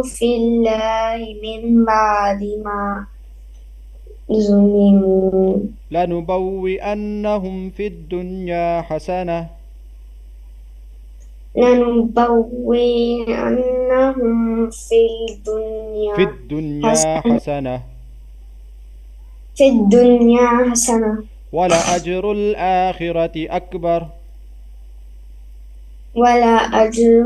في الله من بعد ما ظلموا لنبوئنهم في الدنيا حسنة لنبوئنهم في الدنيا الدنيا حسنة حسنة في الدنيا حسنة ولأجر الآخرة أكبر. ولا أجر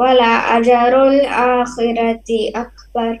ولا أجر الآخرة أكبر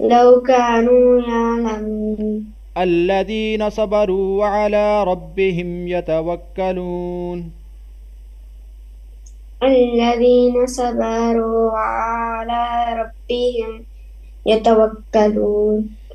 لو كانوا يعلمون الذين صبروا وعلى ربهم يتوكلون. الذين صبروا على ربهم يتوكلون